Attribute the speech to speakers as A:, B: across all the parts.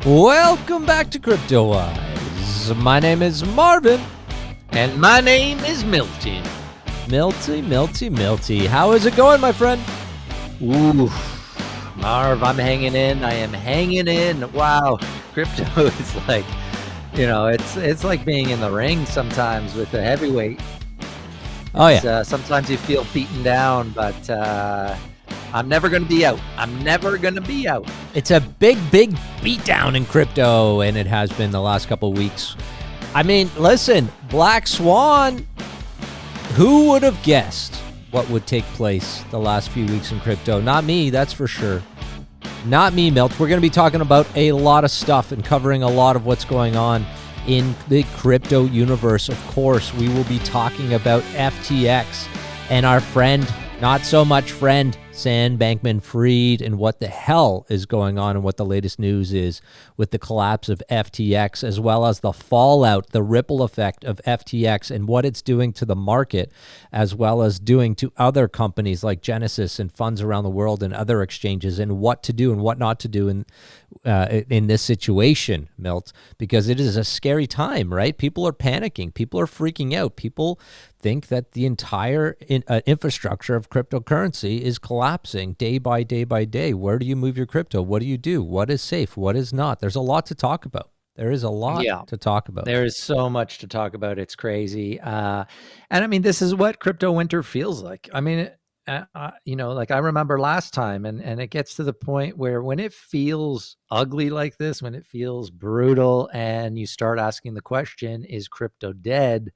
A: Welcome back to Cryptowise. My name is Marvin.
B: And my name is Milton.
A: Milty. How is it going, my friend?
B: Ooh, Marv, I'm hanging in. I am hanging in. Wow, crypto is like, it's like being in the ring sometimes with a heavyweight.
A: Oh, yeah.
B: Sometimes you feel beaten down, but I'm never going to be out.
A: It's a big beatdown in crypto, and it has been the last couple of weeks. I mean, listen, Black Swan, who would have guessed what would take place the last few weeks in crypto? Not me, that's for sure. Not me, Milt. We're going to be talking about a lot of stuff and covering a lot of what's going on in the crypto universe. Of course, we will be talking about FTX and our friend, not so much friend, Sam Bankman-Fried, and what the hell is going on and what the latest news is with the collapse of FTX, as well as the fallout, the ripple effect of FTX and what it's doing to the market, as well as doing to other companies like Genesis and funds around the world and other exchanges, and what to do and what not to do in this situation, Milt, because it is a scary time, right? People are panicking. People are freaking out. People think that the entire infrastructure of cryptocurrency is collapsing day by day. Where do you move your crypto? What do you do? What is safe? What is not? There's a lot to talk about. There is a lot to talk about.
B: There is so much to talk about. It's crazy. And I mean, this is what crypto winter feels like. I mean, like I remember last time, and it gets to the point where when it feels ugly like this, when it feels brutal, and you start asking the question, is crypto dead?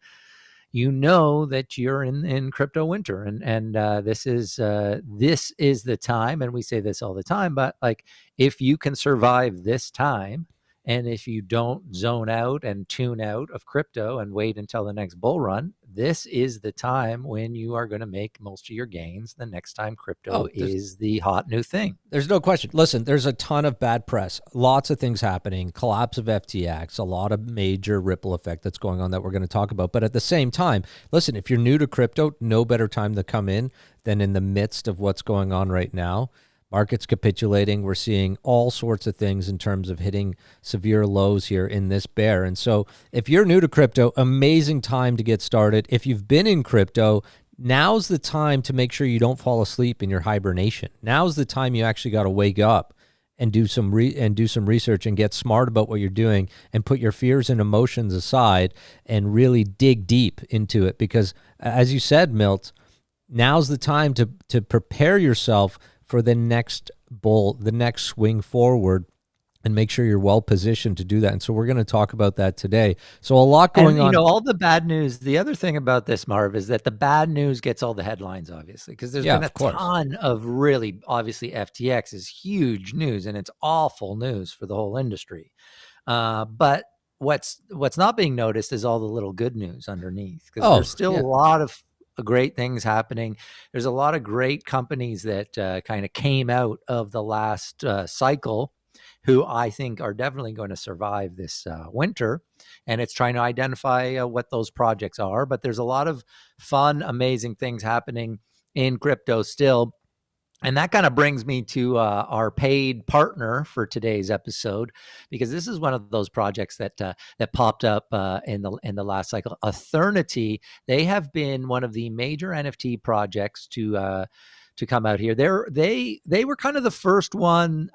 B: You know that you're in crypto winter, and this is the time, and we say this all the time, but like if you can survive this time, and if you don't zone out and tune out of crypto and wait until the next bull run, this is the time when you are going to make most of your gains the next time crypto is the hot new thing.
A: There's no question. Listen, there's a ton of bad press, lots of things happening, collapse of FTX, a lot of major ripple effect that's going on that we're going to talk about. But at the same time, listen, if you're new to crypto, no better time to come in than in the midst of what's going on right now. Markets capitulating. We're seeing all sorts of things in terms of hitting severe lows here in this bear. And so if you're new to crypto, amazing time to get started. If you've been in crypto, now's the time to make sure you don't fall asleep in your hibernation. Now's the time you actually got to wake up and do some research and get smart about what you're doing and put your fears and emotions aside and really dig deep into it. Because as you said, Milt, now's the time to prepare yourself for the next bull, the next swing forward, and make sure you're well positioned to do that. And so we're going to talk about that today. So a lot going on.
B: All the bad news. The other thing about this, Marv, is that the bad news gets all the headlines, obviously, because there's been a ton of really, obviously, FTX is huge news, and it's awful news for the whole industry. But what's not being noticed is all the little good news underneath, because there's still a lot of great things happening. There's a lot of great companies that kind of came out of the last cycle who I think are definitely going to survive this winter. And it's trying to identify what those projects are. But there's a lot of fun, amazing things happening in crypto still. And that kind of brings me to our paid partner for today's episode, because this is one of those projects that popped up in the last cycle. Ethernity, they have been one of the major NFT projects to come out here. They were kind of the first one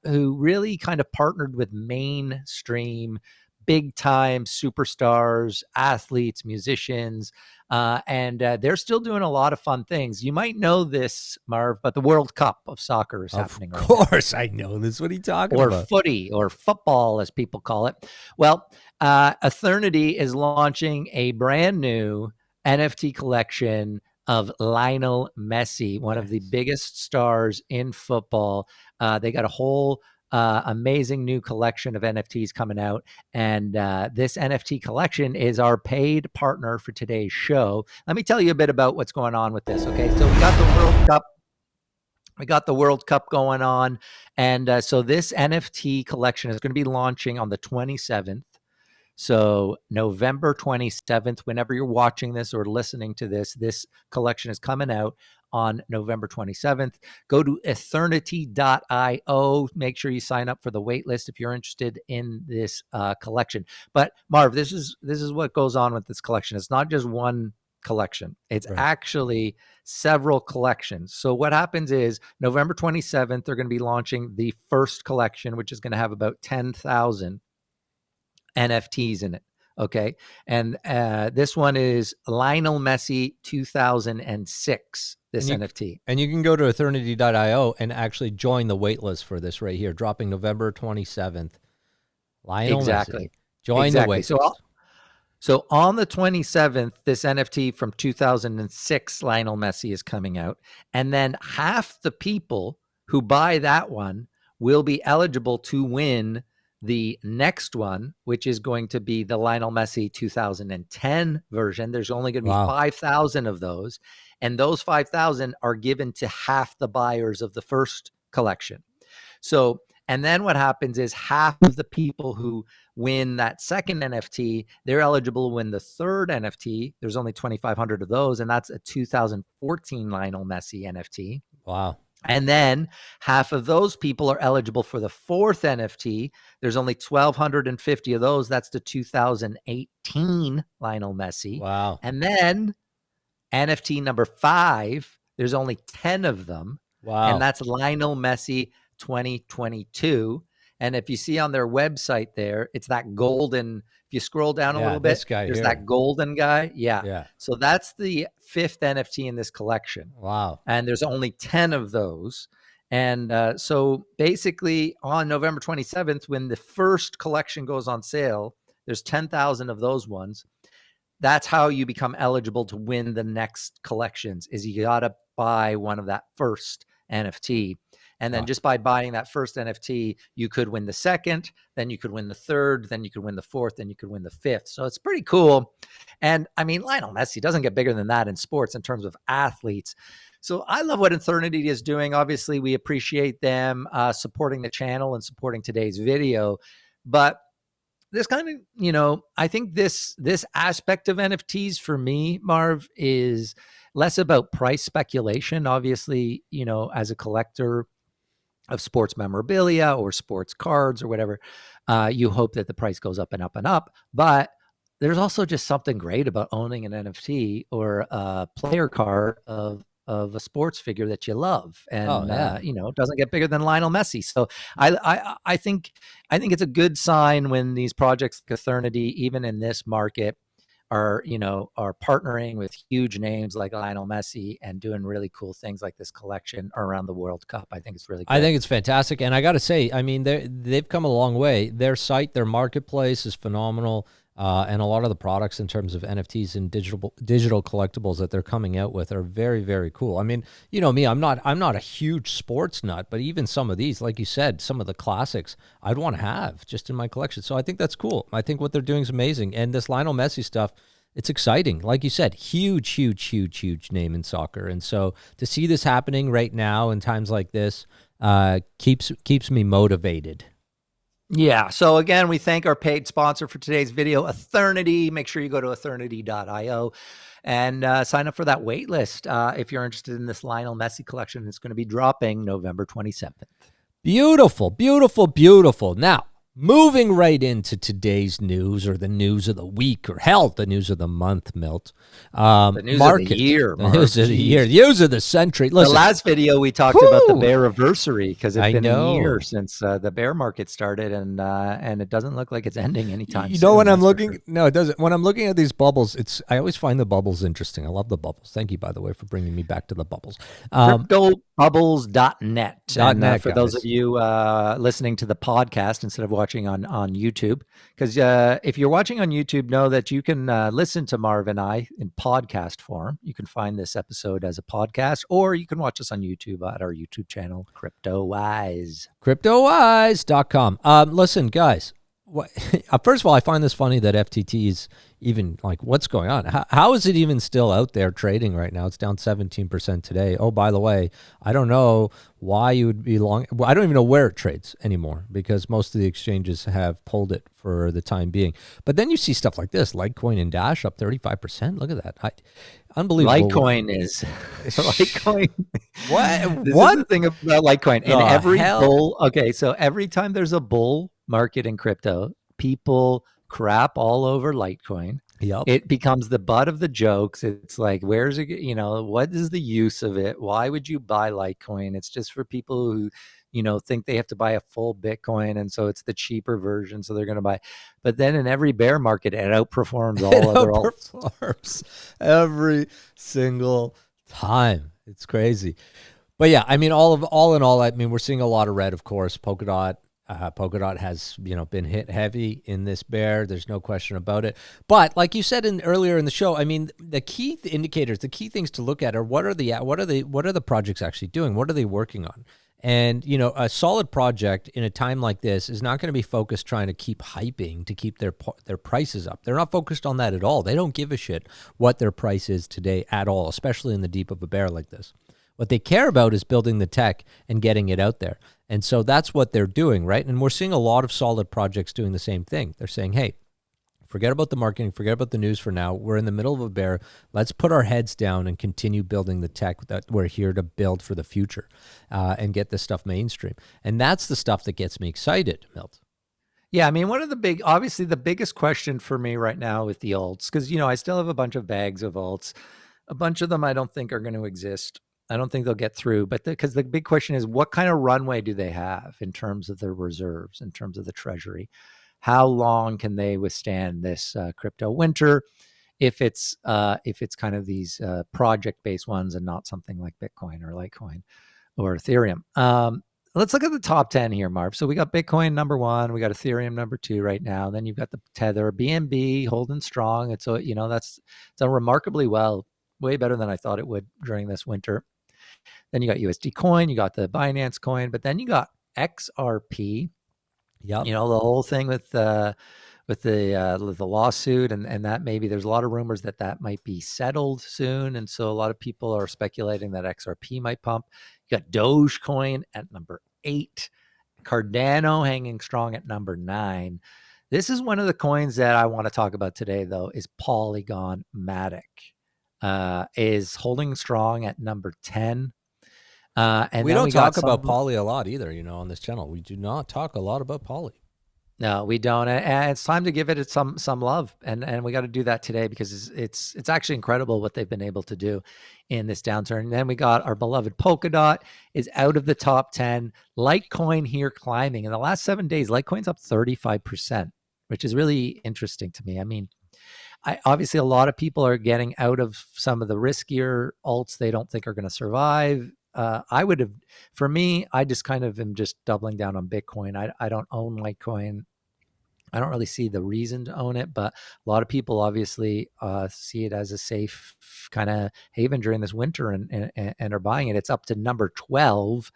B: who really kind of partnered with mainstream, big time superstars, athletes, musicians. And they're still doing a lot of fun things. You might know this, Marv, but the World Cup of soccer is happening right now.
A: Of course, I know this. What are you talking
B: about?
A: Or
B: footy, or football, as people call it. Well, Ethernity is launching a brand new NFT collection of Lionel Messi, one of the biggest stars in football. They got a whole amazing new collection of NFTs coming out. And this NFT collection is our paid partner for today's show. Let me tell you a bit about what's going on with this. Okay, so we got the World Cup. We got the World Cup going on. And so this NFT collection is going to be launching on the 27th. So November 27th, whenever you're watching this or listening to this, this collection is coming out on November 27th. Go to Ethernity.io. Make sure you sign up for the wait list if you're interested in this collection. But Marv, this is what goes on with this collection. It's not just one collection. It's actually several collections. So what happens is November 27th, they're going to be launching the first collection, which is going to have about 10,000 NFTs in it. Okay. And this one is Lionel Messi 2006, this NFT.
A: And you can go to Ethernity.io and actually join the waitlist for this right here, dropping November 27th. Lionel Messi. Join the waitlist.
B: So on the 27th, this NFT from 2006, Lionel Messi, is coming out. And then half the people who buy that one will be eligible to win the next one, which is going to be the Lionel Messi 2010 version. There's only going to be 5,000 of those. And those 5,000 are given to half the buyers of the first collection. So, and then what happens is half of the people who win that second NFT, they're eligible to win the third NFT. There's only 2,500 of those, and that's a 2014 Lionel Messi NFT.
A: Wow.
B: And then half of those people are eligible for the fourth NFT. There's only 1,250 of those. That's the 2018 Lionel Messi.
A: Wow.
B: And then NFT number 5, there's only 10 of them.
A: Wow.
B: And that's Lionel Messi 2022. And if you see on their website there, it's that golden, if you scroll down a little bit, there's that golden guy. Yeah. So that's the 5th NFT in this collection.
A: Wow.
B: And there's only 10 of those. And so basically on November 27th, when the first collection goes on sale, there's 10,000 of those ones. That's how you become eligible to win the next collections, is you got to buy one of that first NFT. And then just by buying that first NFT, you could win the second, then you could win the third, then you could win the fourth, then you could win the fifth. So it's pretty cool. And I mean, Lionel Messi doesn't get bigger than that in sports in terms of athletes. So I love what Ethernity is doing. Obviously, we appreciate them supporting the channel and supporting today's video. But this kind of, I think this aspect of NFTs for me, Marv, is less about price speculation. Obviously, as a collector of sports memorabilia or sports cards or whatever, you hope that the price goes up and up and up. But there's also just something great about owning an NFT or a player card of a sports figure that you love, and it doesn't get bigger than Lionel Messi. So I think it's a good sign when these projects like Ethernity, even in this market, are partnering with huge names like Lionel Messi and doing really cool things like this collection around the World Cup. I think it's really great.
A: I think it's fantastic. And I got to say, I mean, they've come a long way. Their site, their marketplace is phenomenal. And a lot of the products in terms of NFTs and digital collectibles that they're coming out with are very, very cool. I mean, you know me, I'm not a huge sports nut, but even some of these, like you said, some of the classics I'd want to have just in my collection. So I think that's cool. I think what they're doing is amazing. And this Lionel Messi stuff, it's exciting. Like you said, huge name in soccer. And so to see this happening right now in times like this keeps me motivated.
B: Yeah. So again, we thank our paid sponsor for today's video, Ethernity. Make sure you go to Ethernity.io and sign up for that wait list if you're interested in this Lionel Messi collection. It's going to be dropping November 27th. Beautiful. Now, moving right into today's news, or the news of the week, or hell, the news of the month, Milt. The news of the year, Mark.
A: The news of the year. The news of the century. Listen,
B: the last video we talked about the bear anniversary, because it's been a year since the bear market started, and it doesn't look like it's ending anytime soon.
A: You know, when I'm looking, no, it doesn't. When I'm looking at these bubbles, I always find the bubbles interesting. I love the bubbles. Thank you, by the way, for bringing me back to the bubbles.
B: Cryptobubbles.net.
A: And
B: for those of you listening to the podcast instead of watching on YouTube, because if you're watching on YouTube, know that you can listen to Marv and I in podcast form. You can find this episode as a podcast, or you can watch us on YouTube at our YouTube channel, Cryptowise.
A: Cryptowise.com. Listen, guys, first of all, I find this funny that FTT is, even like what's going on. How is it even still out there trading right now? It's down 17% today. Oh, by the way, I don't know why you would be long. I don't even know where it trades anymore because most of the exchanges have pulled it for the time being. But then you see stuff like this, Litecoin and Dash up 35%. Look at that. Unbelievable.
B: Litecoin is Litecoin.
A: What?
B: This
A: What?
B: is the thing about Litecoin. And
A: The
B: every
A: hell?
B: bull, okay, so every time there's a bull market in crypto, people crap all over Litecoin.
A: Yep.
B: It becomes the butt of the jokes. It's like, where's it, what is the use of it? Why would you buy Litecoin? It's just for people who, think they have to buy a full Bitcoin. And so it's the cheaper version. So they're going to buy. But then in every bear market, it outperforms all other alts.
A: It outperforms every single time. It's crazy. But yeah, I mean, all in all, I mean, we're seeing a lot of red, of course. Polkadot has, been hit heavy in this bear. There's no question about it. But like you said earlier in the show, I mean, the key indicators, the key things to look at are what are the projects actually doing? What are they working on? And, a solid project in a time like this is not going to be focused trying to keep hyping to keep their prices up. They're not focused on that at all. They don't give a shit what their price is today at all, especially in the deep of a bear like this. What they care about is building the tech and getting it out there. And so that's what they're doing, right? And we're seeing a lot of solid projects doing the same thing. They're saying, hey, forget about the marketing, forget about the news for now. We're in the middle of a bear. Let's put our heads down and continue building the tech that we're here to build for the future and get this stuff mainstream. And that's the stuff that gets me excited, Milt.
B: Yeah, I mean, obviously the biggest question for me right now with the alts, because, I still have a bunch of bags of alts. A bunch of them I don't think are going to exist. I don't think they'll get through, but because the big question is, what kind of runway do they have in terms of their reserves, in terms of the treasury? How long can they withstand this crypto winter? If it's kind of these project-based ones and not something like Bitcoin or Litecoin or Ethereum. Let's look at the top 10 here, Marv. So we got Bitcoin number 1, we got Ethereum number 2 right now. Then you've got the Tether, BNB holding strong. And so, that's done remarkably well, way better than I thought it would during this winter. Then you got USD coin, you got the Binance coin, but then you got XRP.
A: Yep.
B: The whole thing with the lawsuit and that maybe there's a lot of rumors that might be settled soon. And so a lot of people are speculating that XRP might pump. You got Dogecoin at number 8, Cardano hanging strong at number 9. This is one of the coins that I want to talk about today, though, is Polygon Matic. Is holding strong at number 10. And
A: we don't talk about Poly a lot either, on this channel. We do not talk a lot about Poly.
B: No, we don't. And it's time to give it some love. And we got to do that today because it's actually incredible what they've been able to do in this downturn. And then we got our beloved Polkadot is out of the top 10. Litecoin here climbing. In the last 7 days, Litecoin's up 35%, which is really interesting to me. I mean, obviously a lot of people are getting out of some of the riskier alts they don't think are going to survive. For me, I just kind of am just doubling down on Bitcoin. I don't own Litecoin. I don't really see the reason to own it, but a lot of people obviously see it as a safe kind of haven during this winter and are buying it. It's up to number 12.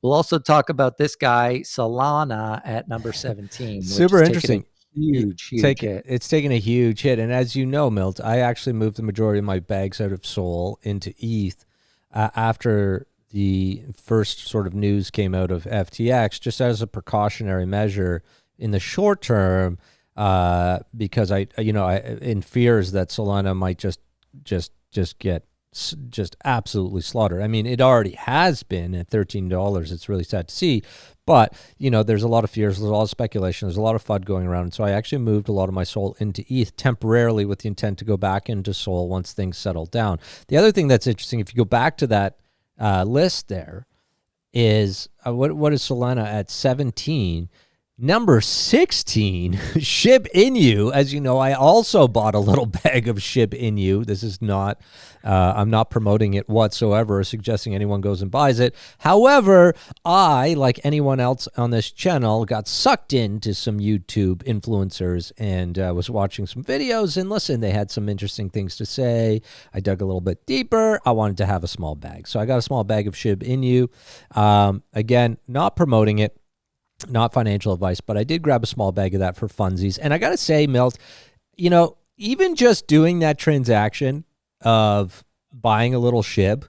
B: We'll also talk about this guy, Solana, at number 17.
A: Super interesting.
B: Huge hit.
A: It's taken a huge hit. And as you know, Milt, I actually moved the majority of my bags out of Sol into ETH after the first sort of news came out of FTX, just as a precautionary measure in the short term, because I in fears that Solana might just get absolutely slaughtered. I mean, it already has been at $13. It's really sad to see, but there's a lot of fears, there's a lot of speculation, there's a lot of FUD going around. And so I actually moved a lot of my Sol into ETH temporarily with the intent to go back into Sol once things settle down. The other thing that's interesting, if you go back to that list, there is what is Solana at 17? Number 16, Shiba Inu. As you know, I also bought a little bag of Shiba Inu. This is not, I'm not promoting it whatsoever or suggesting anyone goes and buys it. However, I, like anyone else on this channel, got sucked into some YouTube influencers and was watching some videos. And listen, they had some interesting things to say. I dug a little bit deeper. I wanted to have a small bag. So I got a small bag of Shiba Inu. Again, not promoting it. Not financial advice, but I did grab a small bag of that for funsies. And I got to say, Milt, even just doing that transaction of buying a little SHIB,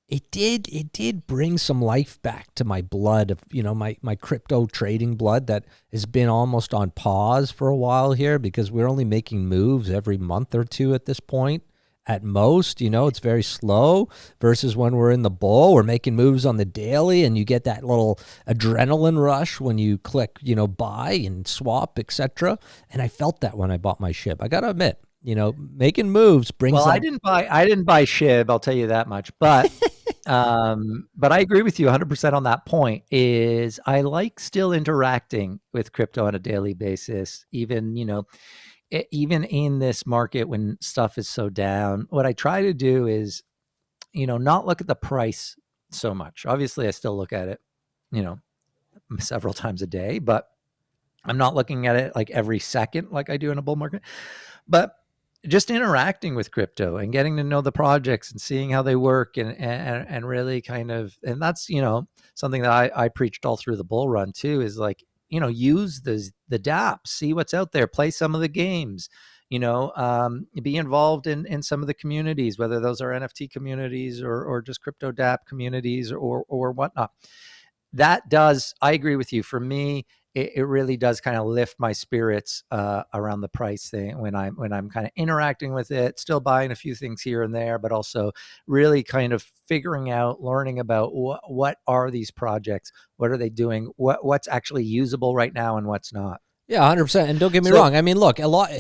A: it did bring some life back to my blood of, my crypto trading blood that has been almost on pause for a while here because we're only making moves every month or two at this point. At most, it's very slow versus when we're in the bull, we're making moves on the daily and you get that little adrenaline rush when you click, buy and swap, etc. And I felt that when I bought my SHIB. I got to admit, making moves brings.
B: Well, I didn't buy SHIB. I'll tell you that much. But, but I agree with you 100% on that point. Is I like still interacting with crypto on a daily basis, even even in this market when stuff is so down. What I try to do is, not look at the price so much. Obviously, I still look at it, several times a day, but I'm not looking at it like every second like I do in a bull market. But just interacting with crypto and getting to know the projects and seeing how they work and really kind of, and that's, something that I preached all through the bull run too, is like, use the dApps, see what's out there, play some of the games, be involved in some of the communities, whether those are NFT communities or just crypto dApp communities or whatnot. That does, I agree with you. For me, it really does kind of lift my spirits around the price thing when I'm kind of interacting with it, still buying a few things here and there, but also really kind of figuring out, learning about what are these projects, what are they doing, what's actually usable right now and what's not.
A: Yeah, 100%. And don't get me wrong. I mean, look, a lot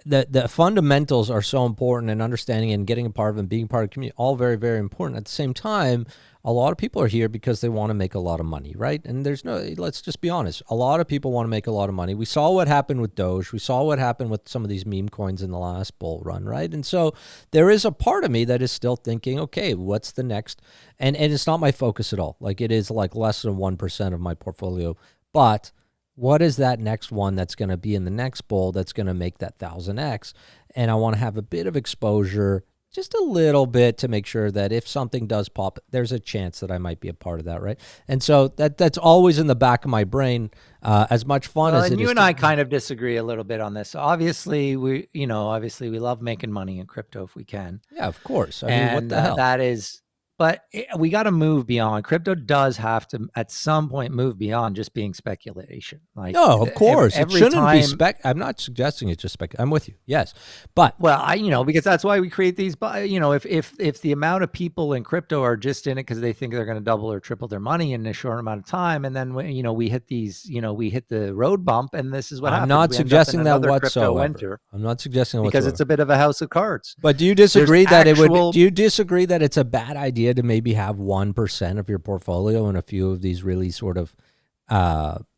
A: the fundamentals are so important, and understanding and getting a part of and being part of the community, all very, very important. At the same time, a lot of people are here because they want to make a lot of money, right? And let's just be honest, a lot of people want to make a lot of money. We saw what happened with Doge. We saw what happened with some of these meme coins in the last bull run, right? And so there is a part of me that is still thinking, okay, what's the next? And it's not my focus at all. Like, it is like less than 1% of my portfolio. But what is that next one that's going to be in the next bull that's going to make that 1000x? And I want to have a bit of exposure, just a little bit, to make sure that if something does pop, there's a chance that I might be a part of that, right? And so that's always in the back of my brain. As much fun as it is.
B: And you and I kind of disagree a little bit on this. Obviously, we love making money in crypto if we can.
A: Yeah, of course. I mean, what the hell?
B: That is. But we got to move beyond. Crypto does have to, at some point, move beyond just being speculation. Like,
A: no, of course, it shouldn't be spec. I'm not suggesting it's just spec. I'm with you. Yes, but
B: because that's why we create these. If the amount of people in crypto are just in it because they think they're going to double or triple their money in a short amount of time, and then we hit these, we hit the road bump, and this is what happens.
A: I'm not suggesting that whatsoever. I'm not suggesting that
B: because it's a bit of a house of cards.
A: But do you disagree that it would? Do you disagree that it's a bad idea to maybe have 1% of your portfolio in a few of these really sort of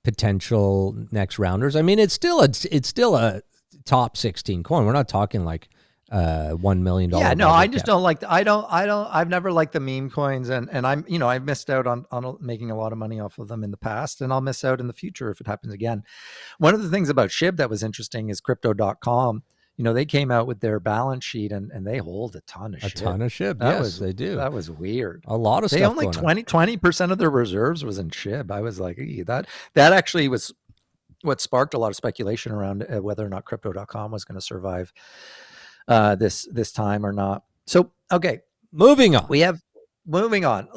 A: potential next rounders? I mean, it's still a top 16 coin. We're not talking like $1 million.
B: Yeah, no, I just don't like. I've never liked the meme coins, and I'm I've missed out on making a lot of money off of them in the past, and I'll miss out in the future if it happens again. One of the things about SHIB that was interesting is Crypto.com. They came out with their balance sheet and they hold a ton of SHIB.
A: A ton of SHIB, yes, they do.
B: That was weird.
A: A lot of stuff.
B: They only 20% of their reserves was in SHIB. I was like, that actually was what sparked a lot of speculation around whether or not Crypto.com was going to survive this time or not. So, okay.
A: Moving on.
B: Moving on.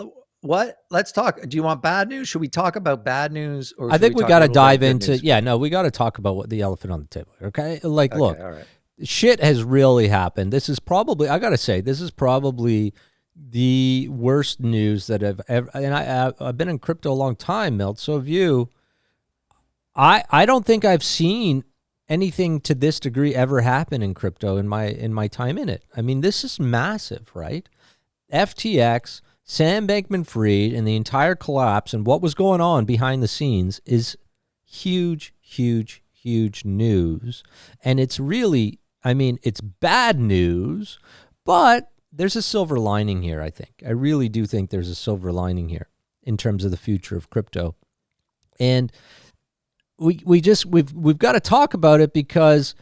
B: Let's talk. Do you want bad news? Should we talk about bad news? Or
A: I think we got to dive into, we got to talk about what the elephant on the table. Okay. Look,
B: all right.
A: Shit has really happened. This is probably, I got to say, this is probably the worst news that I've ever, and I've been in crypto a long time, Milt. So have you. I don't think I've seen anything to this degree ever happen in crypto in my time in it. I mean, this is massive, right? FTX, Sam Bankman-Fried, and the entire collapse and what was going on behind the scenes is huge, huge, huge news. And it's really, I mean, it's bad news, but there's a silver lining here, I think. I really do think there's a silver lining here in terms of the future of crypto. And we've got to talk about it because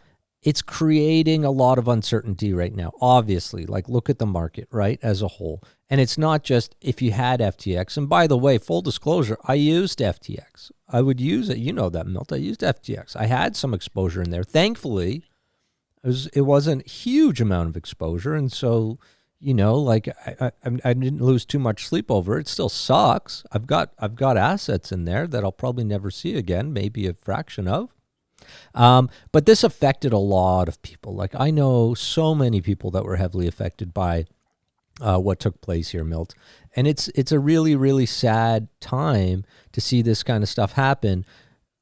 A: it's creating a lot of uncertainty right now. Obviously, like look at the market, right, as a whole. And it's not just if you had FTX. And by the way, full disclosure, I used FTX. I would use it. You know that, Milt. I used FTX. I had some exposure in there. Thankfully, it wasn't a huge amount of exposure. And so, like I didn't lose too much sleep over it. It still sucks. I've got assets in there that I'll probably never see again, maybe a fraction of. But this affected a lot of people. Like I know so many people that were heavily affected by what took place here, Milt. And it's a really, really sad time to see this kind of stuff happen.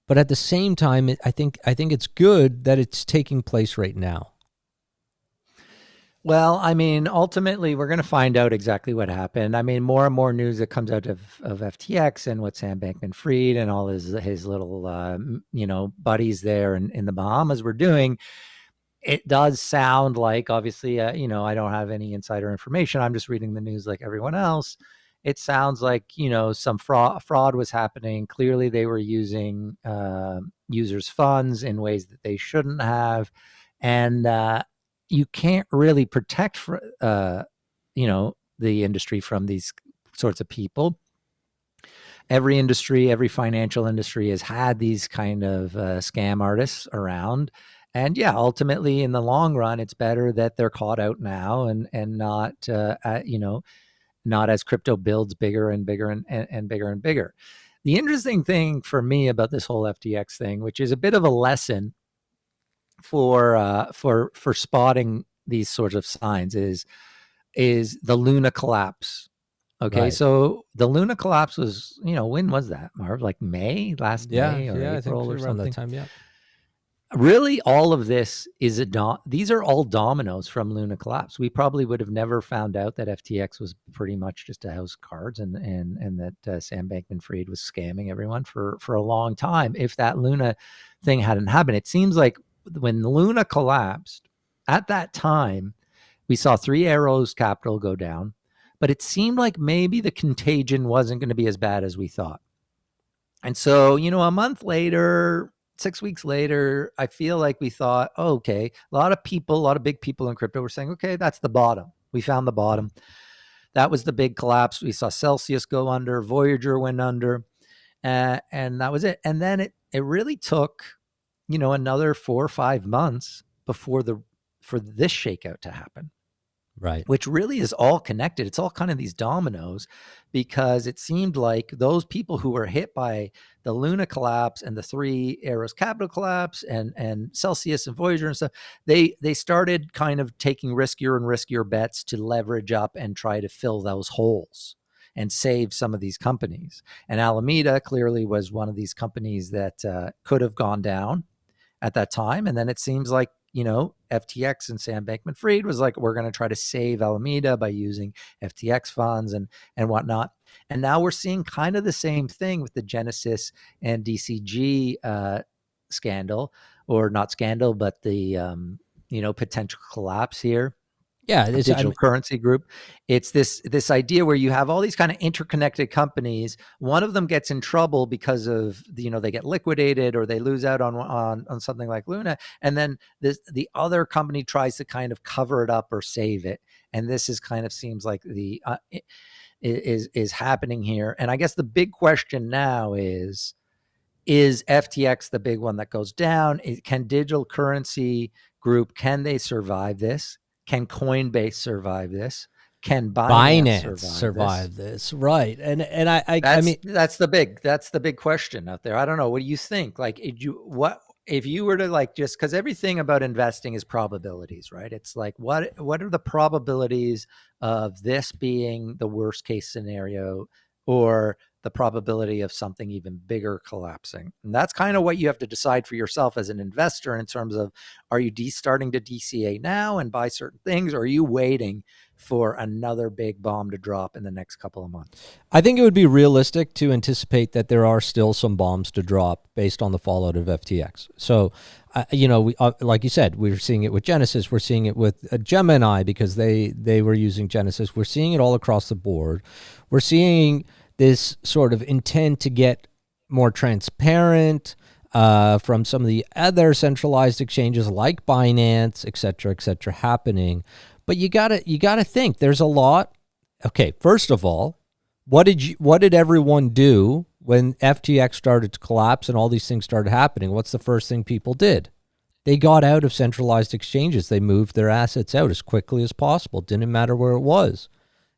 A: But at the same time, I think it's good that it's taking place right now.
B: Well, I mean, ultimately, we're going to find out exactly what happened. I mean, more and more news that comes out of FTX and what Sam Bankman-Fried and all his little, buddies there in the Bahamas were doing. It does sound like, obviously, I don't have any insider information. I'm just reading the news like everyone else. It sounds like, some fraud was happening. Clearly, they were using users' funds in ways that they shouldn't have. And you can't really protect the industry from these sorts of people. Every industry, every financial industry has had these kind of scam artists around. And yeah, ultimately in the long run, it's better that they're caught out now and not, not as crypto builds bigger and bigger and bigger and bigger. The interesting thing for me about this whole FTX thing, which is a bit of a lesson for spotting these sorts of signs, is the Luna collapse. Okay, right. So the Luna collapse was, when was that, Marv? Like May, May or April, I think or something?
A: That time, yeah.
B: Really, all of this is these are all dominoes from Luna collapse. We probably would have never found out that FTX was pretty much just a house of cards and that Sam Bankman-Fried was scamming everyone for a long time if that Luna thing hadn't happened. It seems like when Luna collapsed, at that time, we saw Three Arrows Capital go down, but it seemed like maybe the contagion wasn't going to be as bad as we thought. And so, a month later, 6 weeks later, I feel like we thought, oh, okay, a lot of big people in crypto were saying, okay, that's the bottom. We found the bottom. That was the big collapse. We saw Celsius go under, Voyager went under, and that was it. And then it really took, another 4 or 5 months for this shakeout to happen.
A: Right.
B: Which really is all connected. It's all kind of these dominoes, because it seemed like those people who were hit by the Luna collapse and the Three Arrows Capital collapse and Celsius and Voyager and stuff, they started kind of taking riskier and riskier bets to leverage up and try to fill those holes and save some of these companies. And Alameda clearly was one of these companies that could have gone down at that time. And then it seems like, FTX and Sam Bankman-Fried was like, we're going to try to save Alameda by using FTX funds and whatnot. And now we're seeing kind of the same thing with the Genesis and DCG scandal, or not scandal, but the, potential collapse here.
A: Yeah,
B: digital currency group. It's this idea where you have all these kind of interconnected companies. One of them gets in trouble because of they get liquidated or they lose out on something like Luna, and then the other company tries to kind of cover it up or save it. And this is kind of seems like is happening here. And I guess the big question now is FTX the big one that goes down? Can digital currency group, can they survive this? Can Coinbase survive this? Can Binance
A: survive this? Right. And I mean,
B: that's the big question out there. I don't know. What do you think? Like, if you were to just because everything about investing is probabilities, right? It's like, what are the probabilities of this being the worst case scenario, or the probability of something even bigger collapsing? And that's kind of what you have to decide for yourself as an investor in terms of, are you starting to DCA now and buy certain things, or are you waiting for another big bomb to drop in the next couple of months?
A: I think it would be realistic to anticipate that there are still some bombs to drop based on the fallout of FTX. So, we like you said, we're seeing it with Genesis. We're seeing it with Gemini because they were using Genesis. We're seeing it all across the board. We're seeing this sort of intent to get more transparent. from some of the other centralized exchanges like Binance, et cetera, happening. But you gotta think there's a lot. Okay, first of all, what did everyone do when FTX started to collapse and all these things started happening? What's the first thing people did? They got out of centralized exchanges. They moved their assets out as quickly as possible. Didn't matter where it was.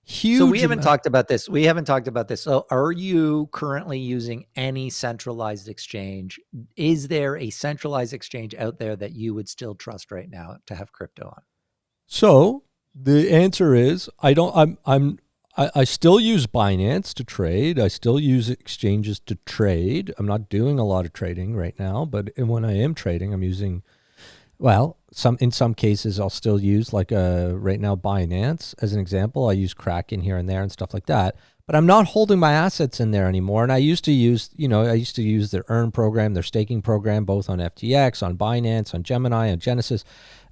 A: Huge.
B: So we haven't talked about this. So are you currently using any centralized exchange? Is there a centralized exchange out there that you would still trust right now to have crypto on?
A: So the answer is I still use Binance to trade. I still use exchanges to trade. I'm not doing a lot of trading right now, but when I am trading, I'm using, well, in some cases I'll still use right now Binance as an example. I use Kraken here and there and stuff like that. But I'm not holding my assets in there anymore. And I used to use their Earn program, their staking program, both on FTX, on Binance, on Gemini, on Genesis,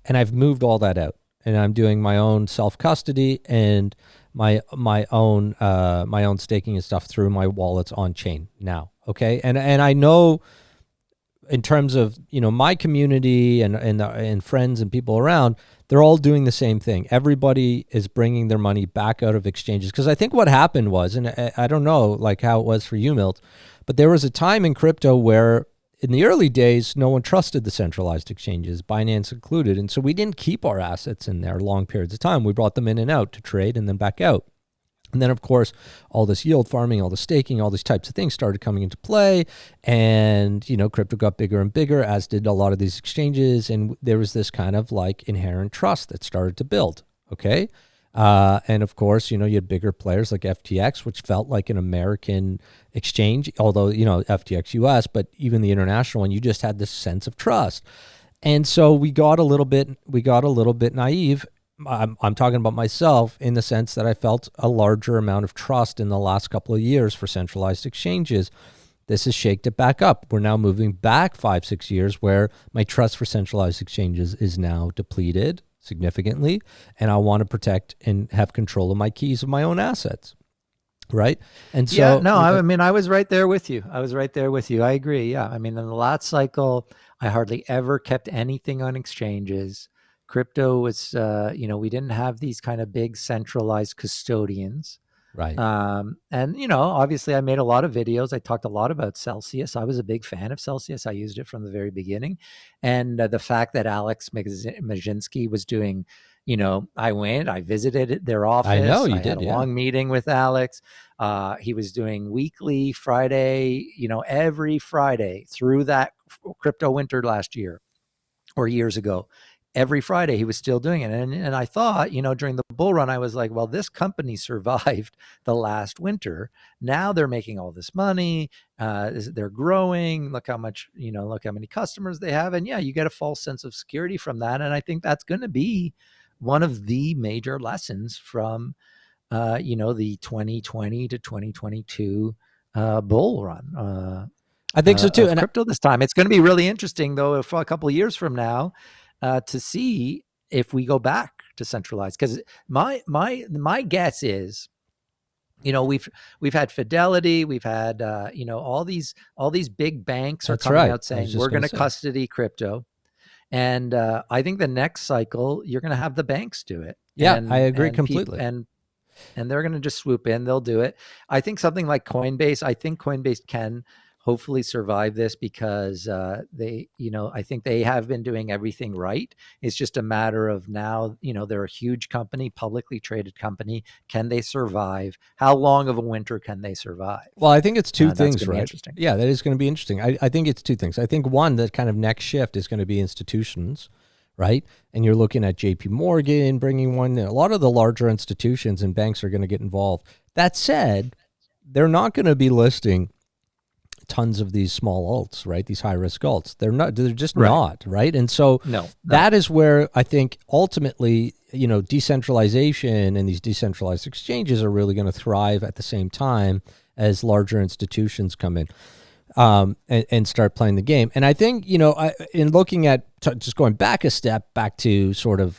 A: and I've moved all that out. And I'm doing my own self-custody and my own staking and stuff through my wallets on chain now. Okay, and I know in terms of my community and friends and people around, they're all doing the same thing. Everybody is bringing their money back out of exchanges, because I think what happened was, and I don't know like how it was for you, Milt, but there was a time in crypto where in the early days, no one trusted the centralized exchanges, Binance included. And so we didn't keep our assets in there long periods of time. We brought them in and out to trade and then back out. And then, of course, all this yield farming, all the staking, all these types of things started coming into play. And, crypto got bigger and bigger, as did a lot of these exchanges. And there was this kind of like inherent trust that started to build. Okay. And of course, you had bigger players like FTX, which felt like an American exchange, although, FTX US, but even the international one, you just had this sense of trust. And so we got a little bit naive. I'm talking about myself in the sense that I felt a larger amount of trust in the last couple of years for centralized exchanges. This has shaked it back up. We're now moving back 5-6 years where my trust for centralized exchanges is now depleted significantly, and I want to protect and have control of my keys of my own assets, right? And so,
B: yeah, no, I was right there with you. I agree. Yeah, in the last cycle, I hardly ever kept anything on exchanges. Crypto was, we didn't have these kind of big centralized custodians.
A: Right.
B: And, obviously I made a lot of videos. I talked a lot about Celsius. I was a big fan of Celsius. I used it from the very beginning. And the fact that Alex Majinsky was doing, I visited their office.
A: I know you
B: did. I had a long meeting with Alex. He was doing weekly Friday, every Friday through that crypto winter last year or years ago. Every Friday he was still doing it. And I thought, during the bull run, I was like, well, this company survived the last winter. Now they're making all this money. They're growing. Look how many customers they have. And yeah, you get a false sense of security from that. And I think that's going to be one of the major lessons from, the 2020 to 2022 bull run.
A: I think so too.
B: And crypto this time. It's going to be really interesting though, if a couple of years from now, to see if we go back to centralized, because my guess is, we've had Fidelity, we've had all these big banks are coming out saying we're going to custody crypto, and I think the next cycle you're going to have the banks do it.
A: Yeah, I agree completely.
B: And they're going to just swoop in. They'll do it. I think something like Coinbase. I think Coinbase can hopefully survive this because I think they have been doing everything right. It's just a matter of now, they're a huge company, publicly traded company. Can they survive? How long of a winter can they survive?
A: Well, I think it's two things, right? Interesting. Yeah, that is going to be interesting. I think it's two things. I think one, the kind of next shift is going to be institutions, right? And you're looking at JP Morgan bringing one. A lot of the larger institutions and banks are going to get involved. That said, they're not going to be listing tons of these small alts, right? These high risk alts. They're just not, right? And so that is where I think ultimately, decentralization and these decentralized exchanges are really going to thrive at the same time as larger institutions come in and start playing the game. And I think, in looking at just going back a step back to sort of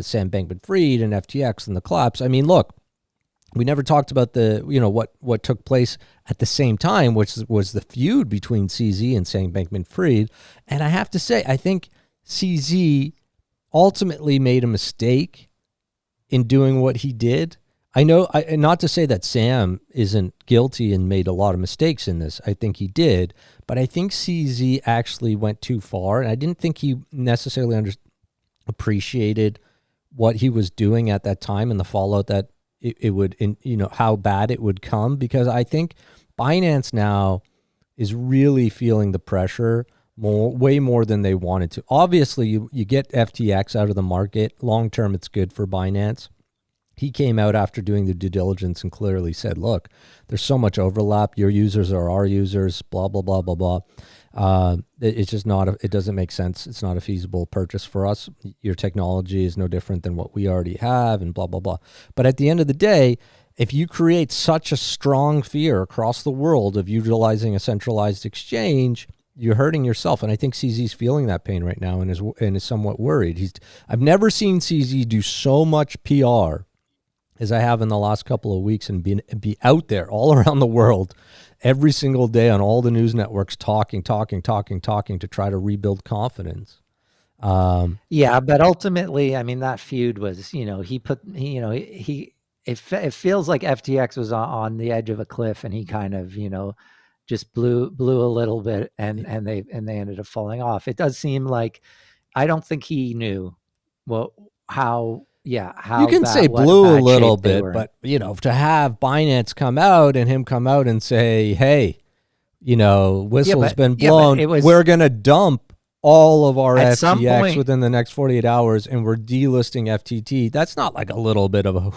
A: Sam Bankman-Fried and FTX and the collapse, look, We never talked about the, what took place at the same time, which was the feud between CZ and Sam Bankman-Fried. And I have to say, I think CZ ultimately made a mistake in doing what he did. I know, not to say that Sam isn't guilty and made a lot of mistakes in this. I think he did, but I think CZ actually went too far, and I didn't think he necessarily appreciated what he was doing at that time and the fallout that it would, how bad it would come, because I think Binance now is really feeling the pressure way more than they wanted to. Obviously, you get FTX out of the market. Long term, it's good for Binance. He came out after doing the due diligence and clearly said, look, there's so much overlap. Your users are our users, blah, blah, blah, blah, blah. It's just not, it doesn't make sense. It's not a feasible purchase for us. Your technology is no different than what we already have, and blah, blah, blah. But at the end of the day, if you create such a strong fear across the world of utilizing a centralized exchange, you're hurting yourself. And I think CZ's feeling that pain right now and is somewhat worried. I've never seen CZ do so much PR as I have in the last couple of weeks, and be out there all around the world every single day on all the news networks talking to try to rebuild confidence.
B: Yeah, but ultimately, I mean, that feud was, it feels like FTX was on the edge of a cliff, and he kind of, just blew a little bit, and they ended up falling off. It does seem like, I don't think he knew how
A: you can say blew a little bit, but to have Binance come out and say, hey, whistle's been blown, we're going to dump all of our FTX within the next 48 hours and we're delisting FTT. That's not like a little bit of a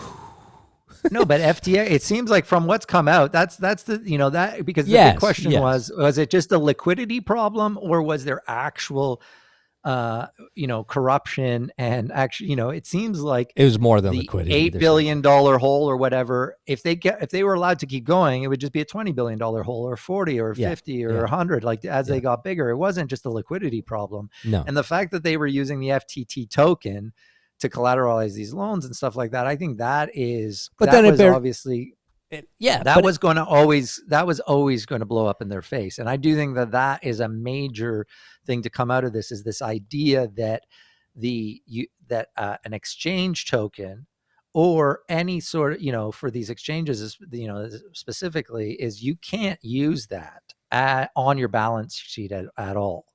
B: no, but FTX, it seems like from what's come out, that's the, that, because the big question was it just a liquidity problem, or was there actual corruption? And actually, it seems like
A: it was more than liquidity.
B: $8 billion hole or whatever. If they were allowed to keep going, it would just be a $20 billion hole, or 40 or 50 or 100, like as they got bigger. It wasn't just a liquidity problem.
A: No.
B: And the fact that they were using the FTT token to collateralize these loans and stuff like that, I think that is, but that then was obviously, that was always going to blow up in their face. And I do think that is a major thing to come out of this, is this idea that an exchange token, or any sort of, for these exchanges, specifically, is you can't use that on your balance sheet at all.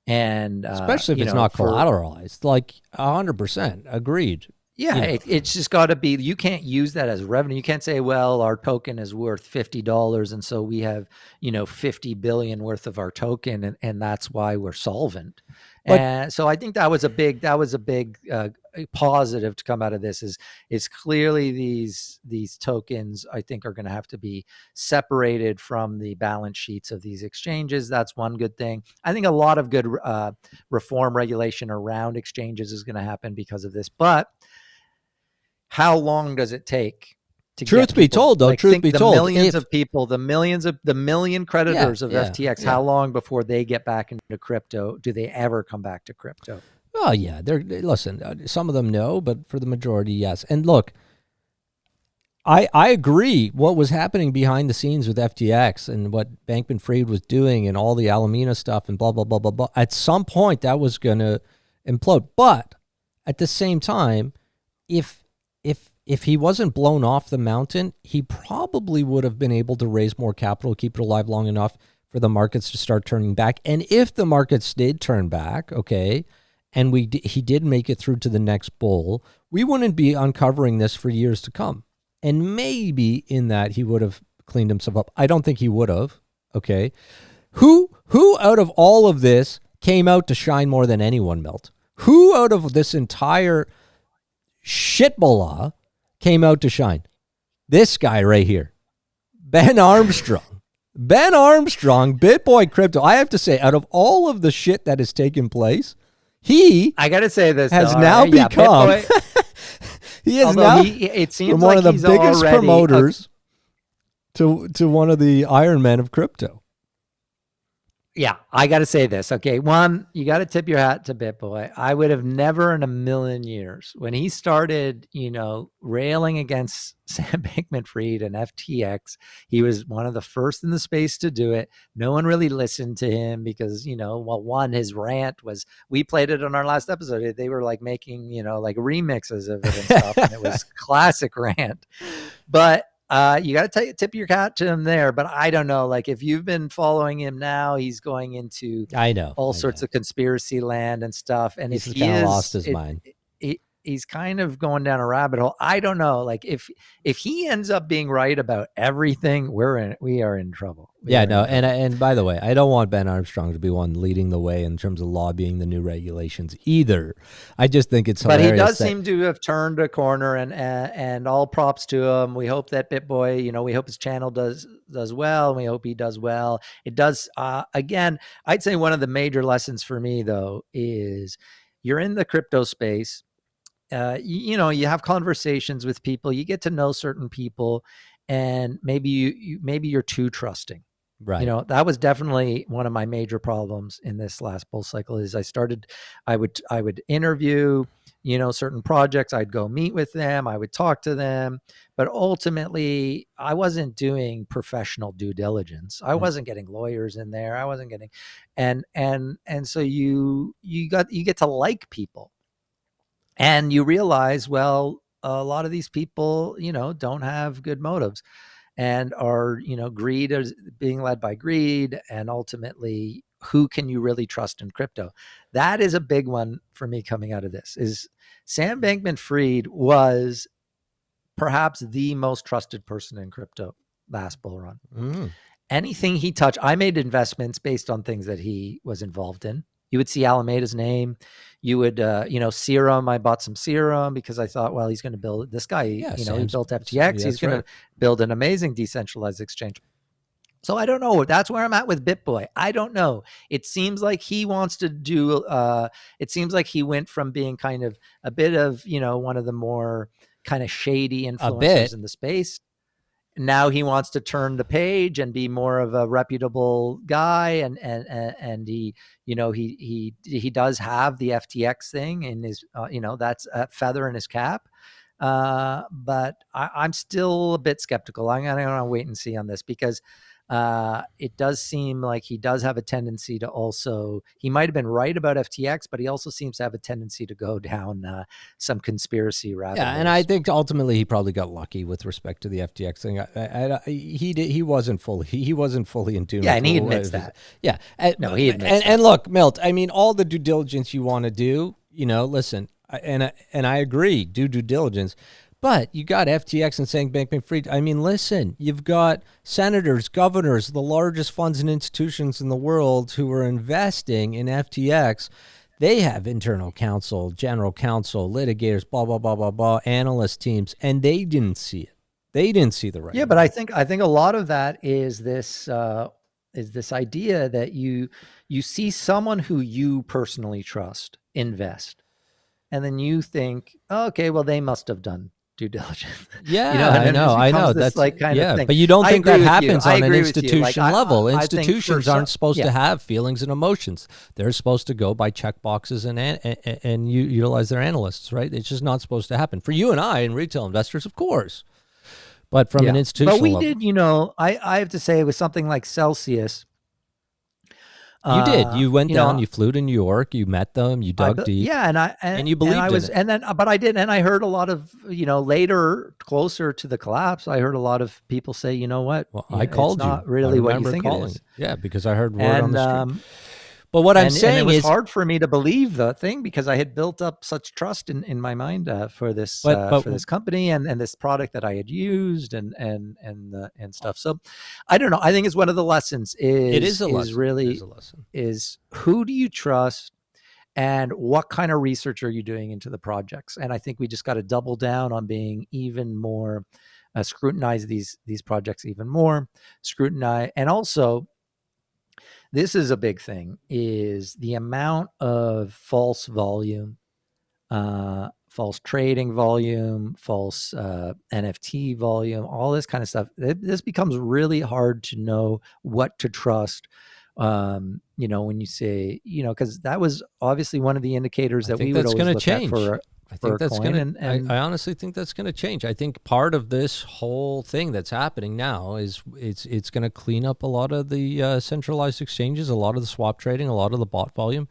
B: And
A: especially if it's not collateralized, like 100% agreed.
B: Yeah, it's just got to be, you can't use that as revenue. You can't say, well, our token is worth $50, and so we have, 50 billion worth of our token, and that's why we're solvent. And so I think that was a big positive to come out of this, is clearly these tokens, I think, are going to have to be separated from the balance sheets of these exchanges. That's one good thing. I think a lot of good reform regulation around exchanges is going to happen because of this, but how long does it take?
A: Truth be told, though,
B: millions of people, the million creditors of FTX, how long before they get back into crypto? Do they ever come back to crypto?
A: Oh yeah, listen, some of them no, but for the majority, yes. And look, I agree. What was happening behind the scenes with FTX and what Bankman-Fried was doing and all the Alameda stuff and blah blah blah blah blah. At some point, that was going to implode. But at the same time, if he wasn't blown off the mountain, he probably would have been able to raise more capital, keep it alive long enough for the markets to start turning back. And if the markets did turn back, okay, and he did make it through to the next bull, we wouldn't be uncovering this for years to come. And maybe in that he would have cleaned himself up. I don't think he would have, okay? Who out of all of this came out to shine more than anyone, Milt? Who out of this entire shitbala came out to shine? This guy right here, Ben Armstrong. Ben Armstrong, Bitboy Crypto. I have to say, out of all of the shit that has taken place, I
B: got to say this,
A: has now become he is now
B: it seems
A: from
B: like
A: one of the biggest promoters to one of the Iron Men of crypto.
B: Yeah, I got to say this. Okay, one, you got to tip your hat to Bitboy. I would have never in a million years, when he started, railing against Sam Bankman-Fried and FTX, he was one of the first in the space to do it. No one really listened to him because, well, one, his rant was, we played it on our last episode. They were like making, like remixes of it and stuff, and it was classic rant. But you got to tip your hat to him there. But I don't know. Like, if you've been following him now, he's going into all sorts of conspiracy land and stuff. And
A: he's
B: if
A: kind of lost his mind,
B: he's kind of going down a rabbit hole. I don't know. Like, if he ends up being right about everything, we are in trouble.
A: And by the way, I don't want Ben Armstrong to be one leading the way in terms of lobbying the new regulations either. I just think it's hilarious.
B: But he does seem to have turned a corner, and all props to him. We hope that Bitboy, we hope his channel does well, and we hope he does well. It does. Again, I'd say one of the major lessons for me though is you're in the crypto space. You have conversations with people, you get to know certain people, and maybe you're too trusting.
A: Right.
B: That was definitely one of my major problems in this last bull cycle. Is I would interview, certain projects. I'd go meet with them. I would talk to them, but ultimately I wasn't doing professional due diligence. I wasn't getting lawyers in there. I wasn't getting, and so you get to like people, and you realize, well, a lot of these people, don't have good motives, and are, greed is being led by greed. And ultimately, who can you really trust in crypto? That is a big one for me coming out of this. Is Sam Bankman-Fried was perhaps the most trusted person in crypto last bull run. Anything he touched, I made investments based on things that he was involved in. You would see Alameda's name. You would, Serum. I bought some Serum because I thought, well, he's going to build this guy. He built FTX. He's going to build an amazing decentralized exchange. So I don't know. That's where I'm at with Bitboy. I don't know. It seems like he wants to do. It seems like he went from being kind of a bit of, one of the more kind of shady influencers in the space. Now he wants to turn the page and be more of a reputable guy, and he does have the FTX thing in his that's a feather in his cap, but I'm still a bit skeptical. I'm gonna wait and see on this, because it does seem like he does have a tendency to also, he might have been right about FTX, but he also seems to have a tendency to go down some conspiracy rabbit holes.
A: And I think ultimately he probably got lucky with respect to the FTX thing. He wasn't fully in tune.
B: Yeah, and he admits that.
A: Yeah,
B: no, he admits that.
A: And look, Milt, I mean, all the due diligence you want to do, listen, and I agree, do due diligence. But you got FTX and Sam Bankman-Fried. I mean, listen, you've got senators, governors, the largest funds and institutions in the world who are investing in FTX. They have internal counsel, general counsel, litigators, blah, blah, blah, blah, blah, analyst teams, and they didn't see it. They didn't see the right.
B: Yeah, but I think a lot of that is this idea that you see someone who you personally trust invest, and then you think, oh, okay, well, they must have done due diligence.
A: Yeah, I know. That's like kind of thing. But you don't think that happens on an institution level. Institutions aren't supposed to have feelings and emotions. They're supposed to go by check boxes and utilize their analysts, right? It's just not supposed to happen. For you and I and retail investors, of course. But from an institutional level.
B: But we did, I have to say, with something like Celsius,
A: you did. You went down. You flew to New York. You met them. You dug deep.
B: Yeah,
A: and you believed in it.
B: But I did, and I heard a lot of later, closer to the collapse, I heard a lot of people say, you know what?
A: Well, I called you.
B: Not really what you think it is.
A: Yeah, because I heard word on the street. But what I'm saying
B: is, it was hard for me to believe the thing, because I had built up such trust in my mind for this for this company and this product that I had used and stuff. So I don't know. I think it's one of the lessons is who do you trust, and what kind of research are you doing into the projects? And I think we just got to double down on being even more scrutinize these projects even more, scrutinize, and also. This is a big thing, is the amount of false volume, false trading volume, false NFT volume, all this kind of stuff. This becomes really hard to know what to trust When you say, because that was obviously one of the indicators that we would always look
A: change.
B: at for
A: I think that's
B: going
A: to. I honestly think that's going to change. I think part of this whole thing that's happening now is it's going to clean up a lot of the centralized exchanges, a lot of the swap trading, a lot of the bot volume.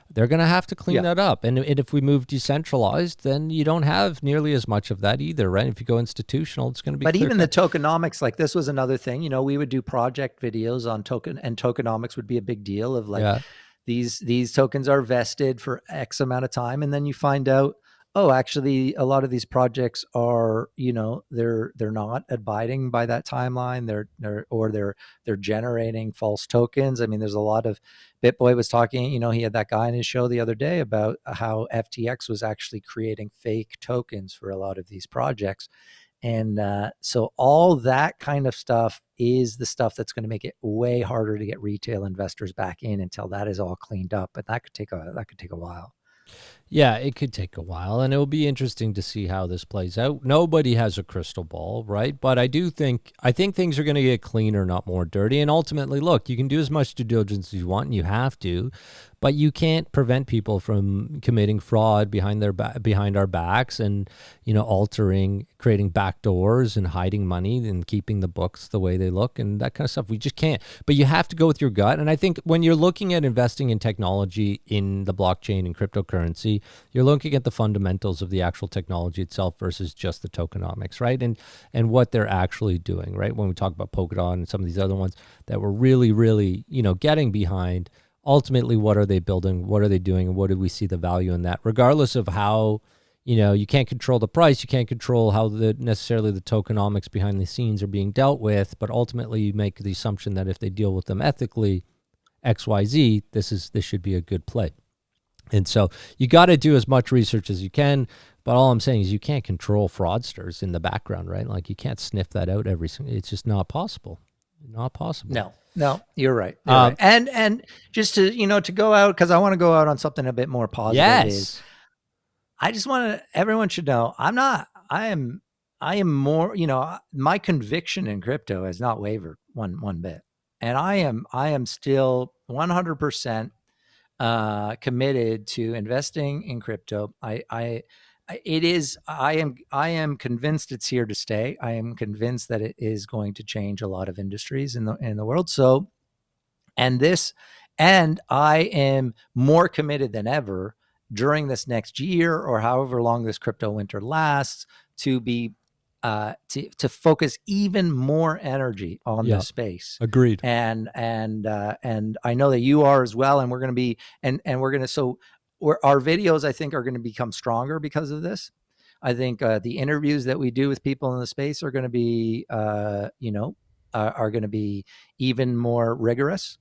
A: They're going to have to clean that up. And if we move decentralized, then you don't have nearly as much of that either, right? If you go institutional, it's going to be.
B: But even the tokenomics, like this was another thing. We would do project videos on tokenomics would be a big deal of like these tokens are vested for X amount of time, and then you find out, oh, actually, a lot of these projects are, they're not abiding by that timeline. They're generating false tokens. I mean, there's a lot of Bitboy was talking. He had that guy in his show the other day about how FTX was actually creating fake tokens for a lot of these projects. And so all that kind of stuff is the stuff that's going to make it way harder to get retail investors back in until that is all cleaned up. But that could take a while.
A: Yeah, it could take a while, and it will be interesting to see how this plays out. Nobody has a crystal ball, right? But I think things are going to get cleaner, not more dirty. And ultimately, look, you can do as much due diligence as you want, and you have to, but you can't prevent people from committing fraud behind our backs and creating backdoors and hiding money and keeping the books the way they look and that kind of stuff. We just can't. But you have to go with your gut. And I think when you're looking at investing in technology in the blockchain and cryptocurrency, you're looking at the fundamentals of the actual technology itself versus just the tokenomics, right? And what they're actually doing, right? When we talk about Polkadot and some of these other ones that we're really, really, getting behind. Ultimately, what are they building? What are they doing? And what do we see the value in that? Regardless of how, you can't control the price, you can't control how necessarily the tokenomics behind the scenes are being dealt with, but ultimately you make the assumption that if they deal with them ethically, XYZ, this should be a good play. And so you got to do as much research as you can, but all I'm saying is you can't control fraudsters in the background, right? Like you can't sniff that out it's just not possible. Not possible.
B: No, you're right. Right. And just to go out, because I want to go out on something a bit more positive.
A: Yes.
B: I just everyone should know I am more, my conviction in crypto has not wavered one bit. And I am still 100% committed to investing in crypto. I am convinced it's here to stay. I am convinced that it is going to change a lot of industries in the world. So, and I am more committed than ever during this next year or however long this crypto winter lasts to be to focus even more energy on this space.
A: Agreed.
B: And I know that you are as well. And we're going to be our videos, I think, are going to become stronger because of this. I think the interviews that we do with people in the space are going to be, are going to be even more rigorous.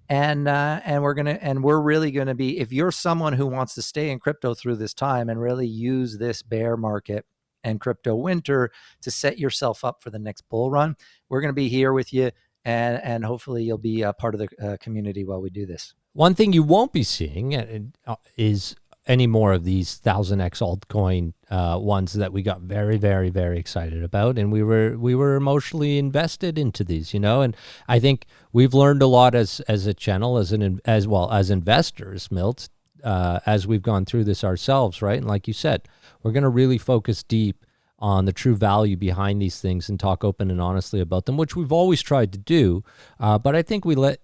B: And we're really going to be, if you're someone who wants to stay in crypto through this time and really use this bear market and crypto winter to set yourself up for the next bull run, we're going to be here with you. And hopefully you'll be a part of the community while we do this.
A: One thing you won't be seeing is any more of these 1000x altcoin ones that we got very, very, very excited about, and we were emotionally invested into these, and I think we've learned a lot as a channel, as well as investors, Milt, as we've gone through this ourselves, right? And like you said, we're going to really focus deep on the true value behind these things and talk open and honestly about them, which we've always tried to do. But I think we let,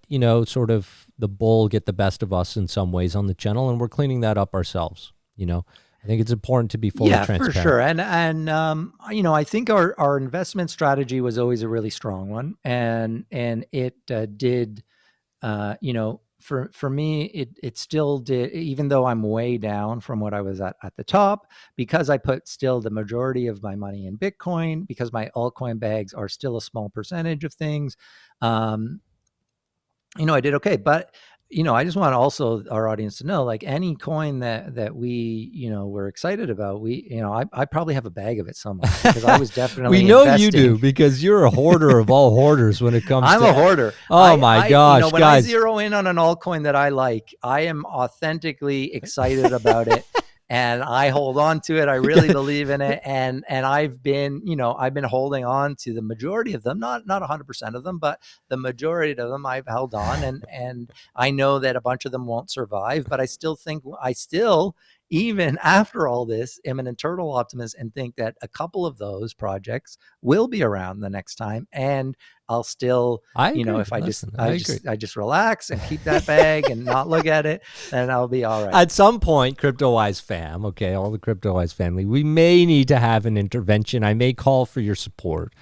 A: sort of the bull get the best of us in some ways on the channel, and we're cleaning that up ourselves. I think it's important to be fully transparent.
B: For sure. And I think our investment strategy was always a really strong one. And it did, for me, it still did, even though I'm way down from what I was at the top, because I put still the majority of my money in Bitcoin, because my altcoin bags are still a small percentage of things. I did okay, but I just want also our audience to know, like any coin that we, were excited about, I probably have a bag of it somewhere, because I was definitely
A: we know investing. You do, because you're a hoarder of all hoarders when it comes
B: I'm a hoarder.
A: Oh my gosh,
B: when
A: guys.
B: I zero in on an altcoin that I like, I am authentically excited about it. and I hold on to it. I really believe in it. And I've been holding on to the majority of them, not 100% of them, but the majority of them I've held on. And I know that a bunch of them won't survive, but I still, even after all this, am an internal optimist and think that a couple of those projects will be around the next time. And I'll still, if I just relax and keep that bag and not look at it, then I'll be all right.
A: At some point, Cryptowise fam, okay, all the Cryptowise family, we may need to have an intervention. I may call for your support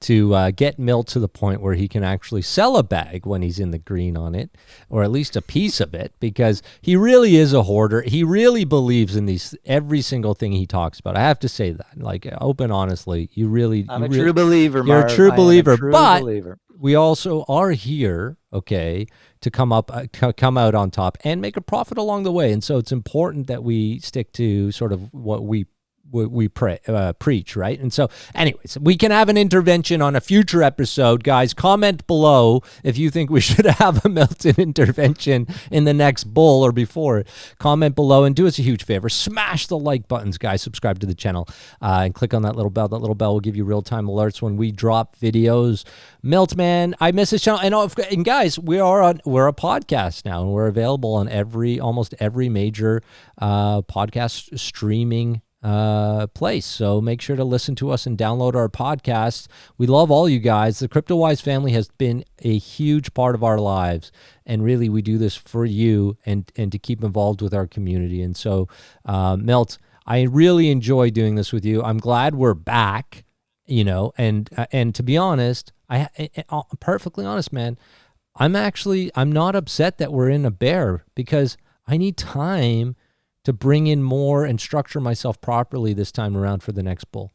A: to get Milt to the point where he can actually sell a bag when he's in the green on it, or at least a piece of it, because he really is a hoarder. He really believes in every single thing he talks about. I have to say that, like, open honestly,
B: I'm a true believer, Marv.
A: You're a true believer, but we also are here, okay, to come out on top and make a profit along the way. And so it's important that we stick to sort of what we preach, right? And so anyways, we can have an intervention on a future episode. Guys, comment below if you think we should have a Milton intervention in the next bull or before. Comment below and do us a huge favor. Smash the like buttons, guys. Subscribe to the channel and click on that little bell. That little bell will give you real-time alerts when we drop videos. Milt, man, I miss this channel. And guys, we're a podcast now, and we're available on almost every major podcast streaming place. So make sure to listen to us and download our podcasts. We love all you guys. The Cryptowise family has been a huge part of our lives, and really we do this for you and to keep involved with our community. And so Milt, I really enjoy doing this with you. I'm glad we're back, and to be honest, I'm perfectly honest, man, I'm not upset that we're in a bear, because I need time to bring in more and structure myself properly this time around for the next bull.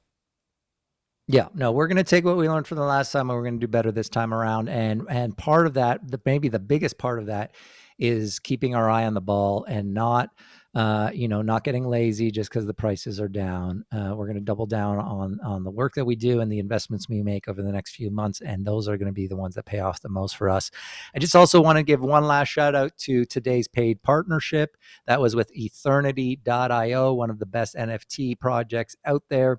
B: Yeah, no, we're going to take what we learned from the last time, and we're going to do better this time around. And part of that, maybe the biggest part of that, is keeping our eye on the ball and not getting lazy just because the prices are down. We're going to double down on the work that we do and the investments we make over the next few months, and those are going to be the ones that pay off the most for us. I just also want to give one last shout out to today's paid partnership. That was with Ethernity.io, one of the best NFT projects out there.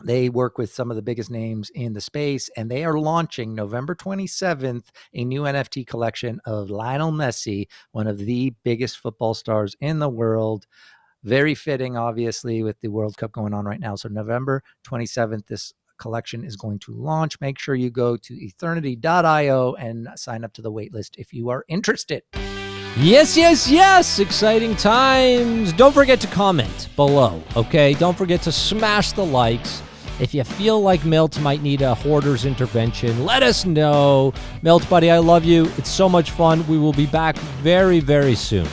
B: They work with some of the biggest names in the space, and they are launching November 27th a new NFT collection of Lionel Messi, one of the biggest football stars in the world. Very fitting, obviously, with the World Cup going on right now. So November 27th, this collection is going to launch. Make sure you go to Ethernity.io and sign up to the waitlist if you are interested.
A: Yes, yes, yes. Exciting times. Don't forget to comment below, okay? Don't forget to smash the likes. If you feel like Milt might need a hoarder's intervention, let us know. Milt, buddy, I love you. It's so much fun. We will be back very, very soon.